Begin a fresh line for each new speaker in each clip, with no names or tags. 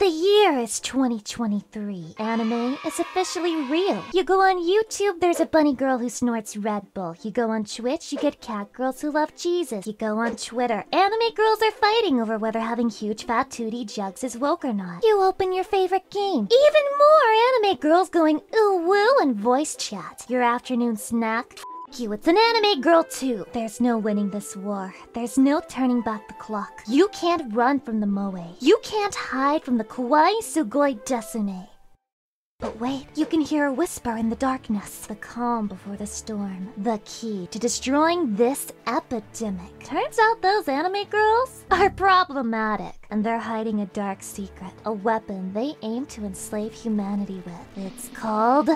The year is 2023. Anime is officially real. You go on YouTube, there's a bunny girl who snorts Red Bull. You go on Twitch, you get cat girls who love Jesus. You go on Twitter, anime girls are fighting over whether having huge fat tootie jugs is woke or not. You open your favorite game. Even more anime girls going ooh woo and voice chat. Your afternoon snack. You, it's an anime girl too. There's no winning this war. There's no turning back the clock. You can't run from the moe. You can't hide from the kawaii sugoi desume. But wait, you can hear a whisper in the darkness. The calm before the storm. The key to destroying this epidemic. Turns out those anime girls are problematic. And they're hiding a dark secret. A weapon they aim to enslave humanity with. It's called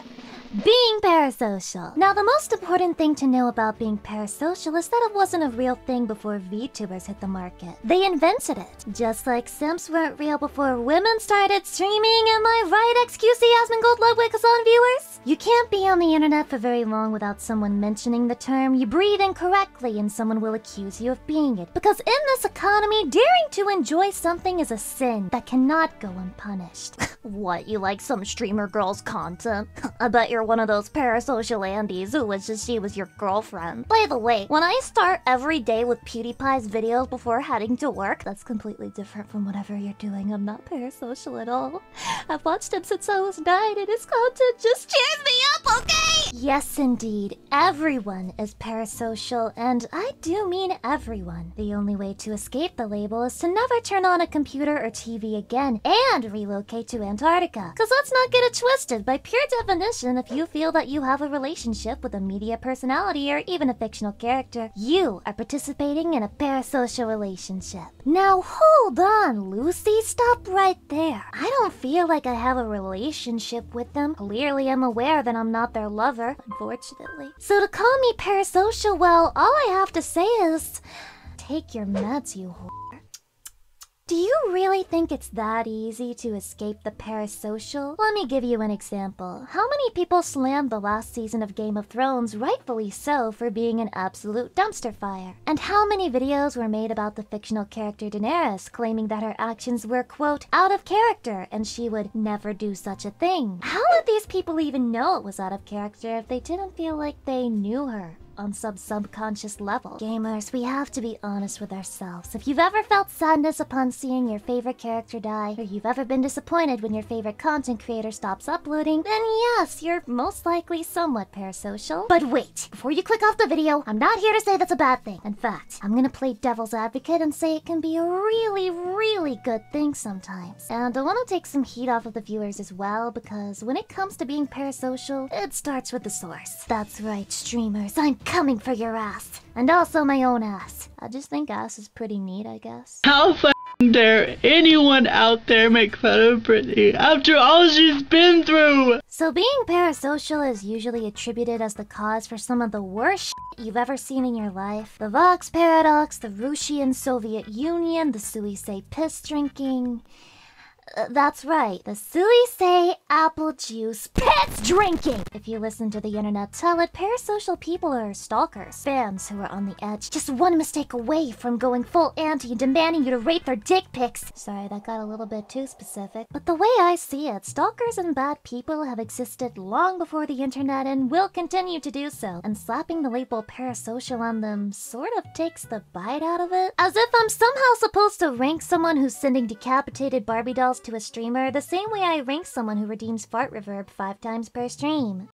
being parasocial. Now, the most important thing to know about being parasocial is that it wasn't a real thing before VTubers hit the market. They invented it. Just like simps weren't real before women started streaming. Am I right, XQC Yasmin Gold Ludwig Hassan viewers? You can't be on the internet for very long without someone mentioning the term. You breathe incorrectly and someone will accuse you of being it. Because in this economy, daring to enjoy something is a sin that cannot go unpunished. What, you like some streamer girl's content? I bet you're one of those parasocial Andes who wishes she was your girlfriend. By the way, when I start every day with PewDiePie's videos before heading to work, that's completely different from whatever you're doing. I'm not parasocial at all. I've watched him since I was 9 and his content just cheers me up, okay? Yes, indeed. Everyone is parasocial, and I do mean everyone. The only way to escape the label is to never turn on a computer or TV again and relocate to Antarctica. Cause let's not get it twisted. By pure definition, if you feel that you have a relationship with a media personality or even a fictional character, you are participating in a parasocial relationship. Now hold on, Lucy, stop right there. I don't feel like I have a relationship with them. Clearly I'm aware that I'm not their lover, unfortunately. So to call me parasocial, well, all I have to say is, take your meds, you whore. Do you really think it's that easy to escape the parasocial? Let me give you an example. How many people slammed the last season of Game of Thrones, rightfully so, for being an absolute dumpster fire? And how many videos were made about the fictional character Daenerys, claiming that her actions were, quote, out of character, and she would never do such a thing? How would these people even know it was out of character if they didn't feel like they knew her on some subconscious level? Gamers, we have to be honest with ourselves. If you've ever felt sadness upon seeing your favorite character die, or you've ever been disappointed when your favorite content creator stops uploading, then yes, you're most likely somewhat parasocial. But wait, before you click off the video, I'm not here to say that's a bad thing. In fact, I'm gonna play devil's advocate and say it can be a really, really good thing sometimes. And I want to take some heat off of the viewers as well, because when it comes to being parasocial, it starts with the source. That's right, streamers, I'm coming for your ass. And also my own ass. I just think ass is pretty neat, I guess.
How f***ing dare anyone out there make fun of Brittany after all she's been through?
So being parasocial is usually attributed as the cause for some of the worst shit you've ever seen in your life. The Vox Paradox, the Russian Soviet Union, the Suisei piss drinking. That's right, the Suisei apple juice piss drinking! If you listen to the internet tell it, parasocial people are stalkers. Fans who are on the edge, just one mistake away from going full anti and demanding you to rate their dick pics. Sorry, that got a little bit too specific. But the way I see it, stalkers and bad people have existed long before the internet and will continue to do so. And slapping the label parasocial on them sort of takes the bite out of it. As if I'm somehow supposed to rank someone who's sending decapitated Barbie dolls to a streamer the same way I rank someone who redeems fart reverb 5 times per stream.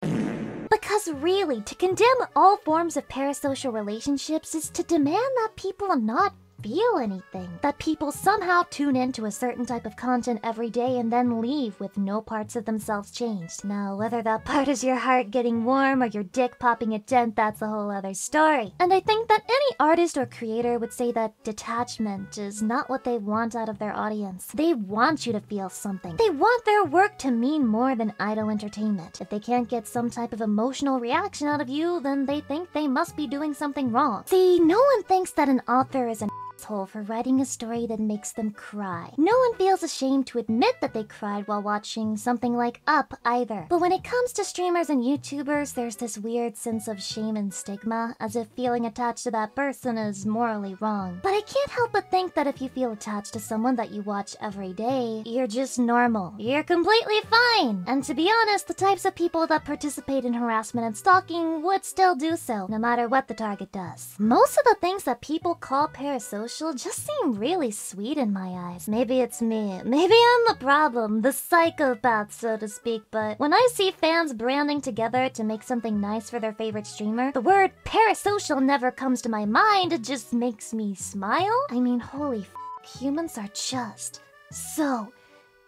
Because really, to condemn all forms of parasocial relationships is to demand that people not feel anything. That people somehow tune into a certain type of content every day and then leave with no parts of themselves changed. Now, whether that part is your heart getting warm or your dick popping a dent, that's a whole other story. And I think that any artist or creator would say that detachment is not what they want out of their audience. They want you to feel something. They want their work to mean more than idle entertainment. If they can't get some type of emotional reaction out of you, then they think they must be doing something wrong. See, no one thinks that an author is an asshole for writing a story that makes them cry. No one feels ashamed to admit that they cried while watching something like Up either. But when it comes to streamers and YouTubers, there's this weird sense of shame and stigma, as if feeling attached to that person is morally wrong. But I can't help but think that if you feel attached to someone that you watch every day, you're just normal. You're completely fine. And to be honest, the types of people that participate in harassment and stalking would still do so, no matter what the target does. Most of the things that people call parasocial just seem really sweet in my eyes. Maybe it's me. Maybe I'm the problem, the psychopath, so to speak, but when I see fans branding together to make something nice for their favorite streamer, the word parasocial never comes to my mind. It just makes me smile. I mean, holy f***, humans are just so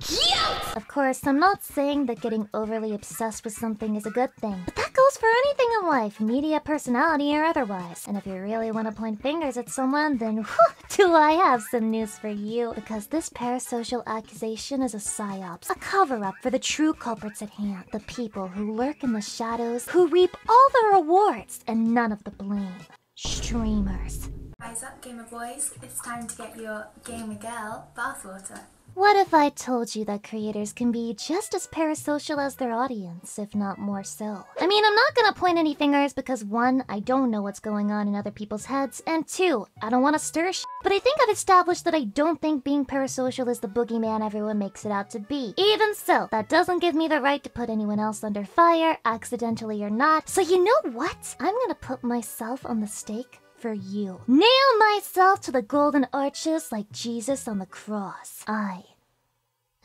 cute! Of course, I'm not saying that getting overly obsessed with something is a good thing, but that goes for anything in life, media, personality, or otherwise. And if you really want to point fingers at someone, then whew, do I have some news for you, because this parasocial accusation is a psyops, a cover-up for the true culprits at hand, the people who lurk in the shadows, who reap all the rewards and none of the blame. Streamers.
Rise up, gamer boys. It's time to get your gamer girl bathwater.
What if I told you that creators can be just as parasocial as their audience, if not more so? I mean, I'm not gonna point any fingers because 1, I don't know what's going on in other people's heads, and 2, I don't want to stir shit. But I think I've established that I don't think being parasocial is the boogeyman everyone makes it out to be. Even so, that doesn't give me the right to put anyone else under fire, accidentally or not. So you know what? I'm gonna put myself on the stake for you. Nail myself to the golden arches like Jesus on the cross. I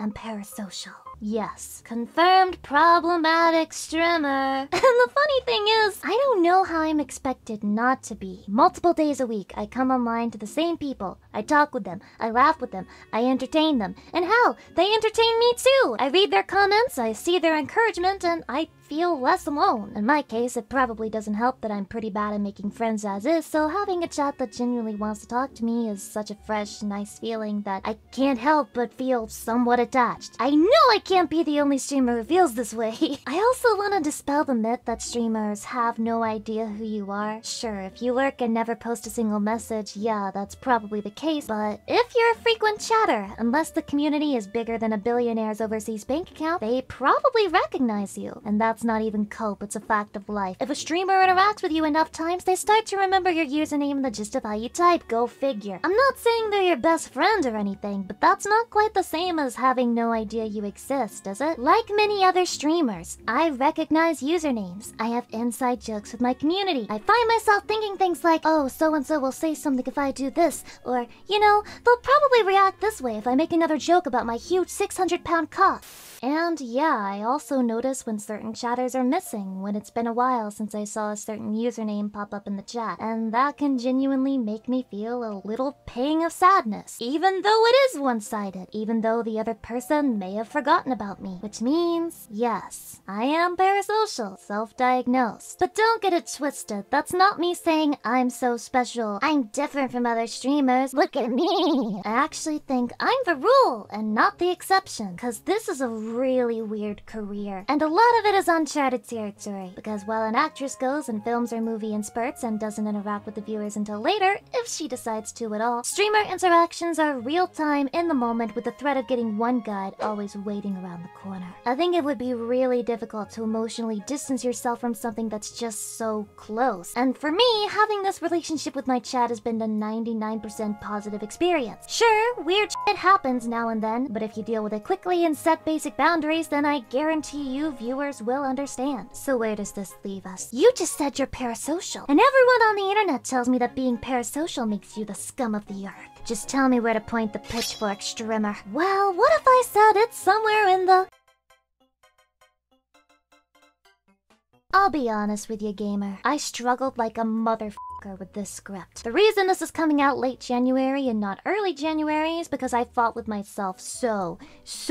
am parasocial. Yes, confirmed problematic streamer. And the funny thing is, I don't know how I'm expected not to be. Multiple days a week, I come online to the same people. I talk with them, I laugh with them, I entertain them. And hell, they entertain me too! I read their comments, I see their encouragement, and I feel less alone. In my case, it probably doesn't help that I'm pretty bad at making friends as is, so having a chat that genuinely wants to talk to me is such a fresh, nice feeling that I can't help but feel somewhat attached. I know I can't be the only streamer who feels this way. I also want to dispel the myth that streamers have no idea who you are. Sure, if you lurk and never post a single message, yeah, that's probably the case, but if you're a frequent chatter, unless the community is bigger than a billionaire's overseas bank account, they probably recognize you. And that's not even cope, it's a fact of life. If a streamer interacts with you enough times, they start to remember your username and the gist of how you type, go figure. I'm not saying they're your best friend or anything, but that's not quite the same as having no idea you exist, is it? Like many other streamers, I recognize usernames. I have inside jokes with my community. I find myself thinking things like, oh, so-and-so will say something if I do this, or, you know, they'll probably react this way if I make another joke about my huge 600-pound cock. And yeah, I also notice when certain chatters are missing, when it's been a while since I saw a certain username pop up in the chat, and that can genuinely make me feel a little pang of sadness, even though it is one-sided, even though the other person may have forgotten about me, which means, yes, I am parasocial, self-diagnosed. But don't get it twisted, that's not me saying I'm so special, I'm different from other streamers, look at me. I actually think I'm the rule and not the exception, cause this is a really weird career, and a lot of it is uncharted territory, because while an actress goes and films her movie in spurts and doesn't interact with the viewers until later, if she decides to at all, streamer interactions are real-time in the moment with the threat of getting one guide always waiting around the corner. I think it would be really difficult to emotionally distance yourself from something that's just so close, and for me, having this relationship with my chat has been a 99% positive experience. Sure, weird shit happens now and then, but if you deal with it quickly and set basic boundaries, then I guarantee you viewers will understand. So where does this leave us? You just said you're parasocial, and everyone on the internet tells me that being parasocial makes you the scum of the earth. Just tell me where to point the pitchfork, streamer. Well, what if I said it's somewhere in the... I'll be honest with you, gamer. I struggled like a motherfucker with this script. The reason this is coming out late January and not early January is because I fought with myself so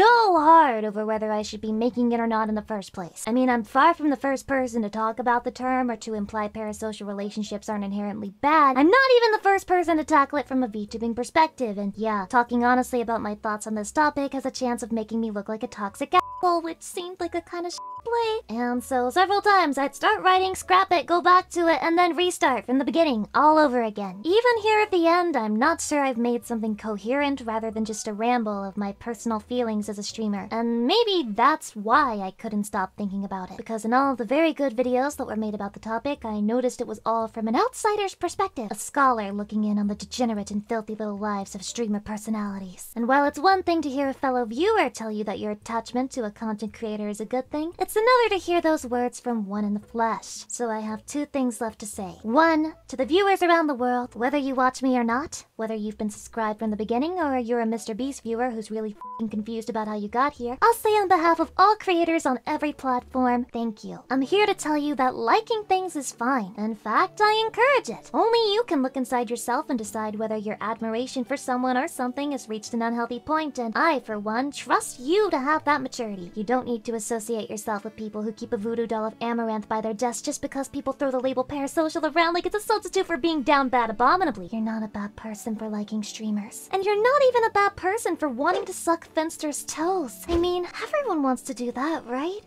hard over whether I should be making it or not in the first place. I mean, I'm far from the first person to talk about the term or to imply parasocial relationships aren't inherently bad. I'm not even the first person to tackle it from a VTubing perspective, and yeah, talking honestly about my thoughts on this topic has a chance of making me look like a toxic asshole, which seemed like a kind of probably. And so several times I'd start writing, scrap it, go back to it, and then restart from the beginning, all over again. Even here at the end, I'm not sure I've made something coherent rather than just a ramble of my personal feelings as a streamer. And maybe that's why I couldn't stop thinking about it. Because in all of the very good videos that were made about the topic, I noticed it was all from an outsider's perspective. A scholar looking in on the degenerate and filthy little lives of streamer personalities. And while it's one thing to hear a fellow viewer tell you that your attachment to a content creator is a good thing, it's another to hear those words from one in the flesh. So I have two things left to say. One, to the viewers around the world, whether you watch me or not, whether you've been subscribed from the beginning or you're a Mr. Beast viewer who's really f***ing confused about how you got here, I'll say on behalf of all creators on every platform, thank you. I'm here to tell you that liking things is fine. In fact, I encourage it. Only you can look inside yourself and decide whether your admiration for someone or something has reached an unhealthy point, and I, for one, trust you to have that maturity. You don't need to associate yourself with people who keep a voodoo doll of Amaranth by their desk just because people throw the label parasocial around like it's a substitute for being down bad abominably. You're not a bad person for liking streamers. And you're not even a bad person for wanting to suck Finster's toes. I mean, everyone wants to do that, right?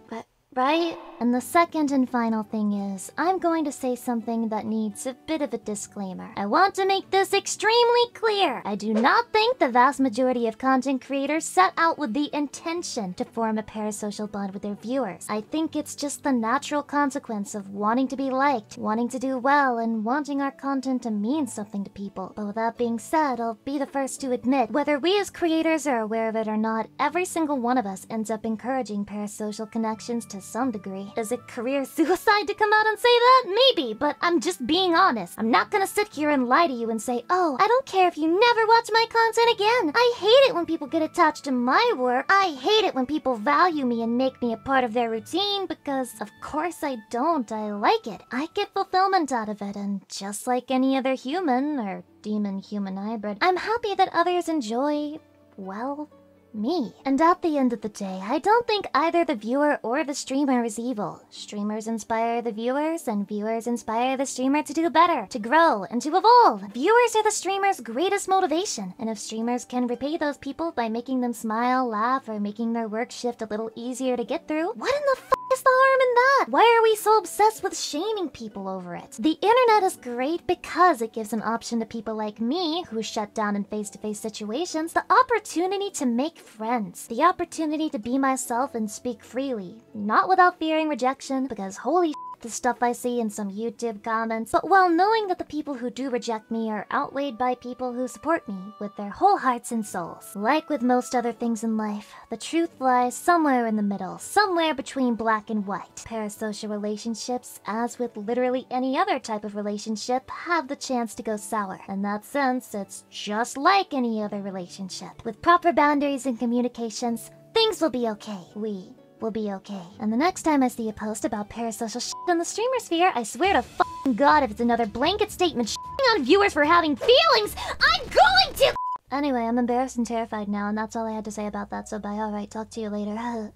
Right? And the second and final thing is, I'm going to say something that needs a bit of a disclaimer. I want to make this extremely clear. I do not think the vast majority of content creators set out with the intention to form a parasocial bond with their viewers. I think it's just the natural consequence of wanting to be liked, wanting to do well, and wanting our content to mean something to people. But with that being said, I'll be the first to admit, whether we as creators are aware of it or not, every single one of us ends up encouraging parasocial connections to some degree. Is it career suicide to come out and say that? Maybe, but I'm just being honest. I'm not gonna sit here and lie to you and say, oh, I don't care if you never watch my content again. I hate it when people get attached to my work. I hate it when people value me and make me a part of their routine because, of course I don't. I like it. I get fulfillment out of it, and just like any other human, or demon-human hybrid, I'm happy that others enjoy, well, me. And at the end of the day, I don't think either the viewer or the streamer is evil. Streamers inspire the viewers, and viewers inspire the streamer to do better, to grow, and to evolve. Viewers are the streamer's greatest motivation, and if streamers can repay those people by making them smile, laugh, or making their work shift a little easier to get through, what in the f*** is the harm in that? Why are we so obsessed with shaming people over it? The internet is great because it gives an option to people like me, who shut down in face-to-face situations, the opportunity to make friends. The opportunity to be myself and speak freely. Not without fearing rejection, because holy shit, the stuff I see in some YouTube comments, but while knowing that the people who do reject me are outweighed by people who support me with their whole hearts and souls. Like with most other things in life, the truth lies somewhere in the middle, somewhere between black and white. Parasocial relationships, as with literally any other type of relationship, have the chance to go sour. In that sense, it's just like any other relationship. With proper boundaries and communications, things will be okay. We will be okay. And the next time I see a post about parasocial shit in the streamer sphere, I swear to f***ing God, if it's another blanket statement shitting on viewers for having feelings, I'm going to— Anyway, I'm embarrassed and terrified now, and that's all I had to say about that, so bye. Alright, talk to you later.